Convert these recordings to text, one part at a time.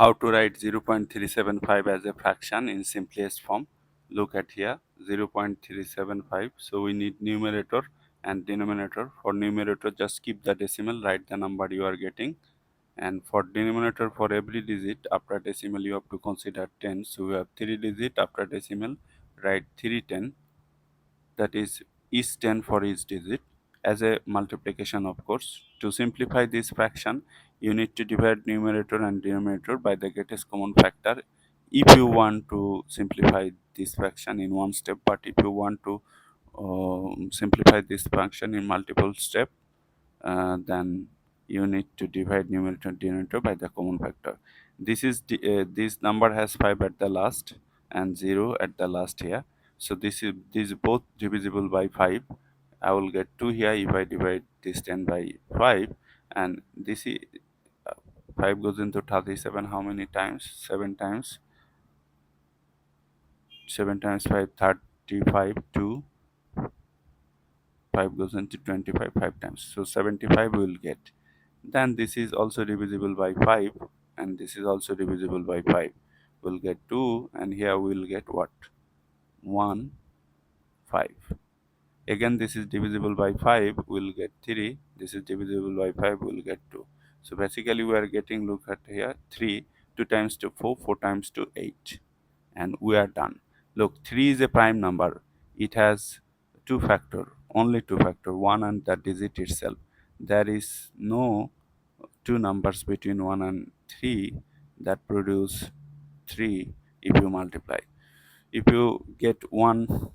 How to write 0.375 as a fraction in simplest form. Look at here, 0.375. So we need numerator and denominator. For numerator, just keep the decimal, write the number you are getting. And for denominator, for every digit after decimal you have to consider 10. So we have 3 digit after decimal, write 310, that is each 10 for each digit as a multiplication. Of course, to simplify this fraction you need to divide numerator and denominator by the greatest common factor if you want to simplify this fraction in one step. But if you want to simplify this fraction in multiple step, then you need to divide numerator and denominator by the common factor. This number has 5 at the last and 0 at the last here. So this is both divisible by 5. I will get 2 here if I divide this 10 by 5, and this is 5 goes into 37 how many times? 7 times. 7 times 5, 35. 2, 5 goes into 25 5 times. So 75 we will get. Then this is also divisible by 5, and this is also divisible by 5. We'll get 2, and here we'll get what? 1, 5. Again, this is divisible by 5, we'll get 3. This is divisible by 5, we'll get 2. So basically we are getting, look at here, 3, 2 times to 4, 4 times to 8. And we are done. Look, 3 is a prime number. It has two factor, only two factor, 1 and the digit itself. There is no two numbers between 1 and 3 that produce 3 if you multiply. If you get one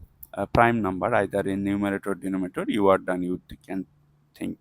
prime number either in numerator or denominator, you are done. You can think.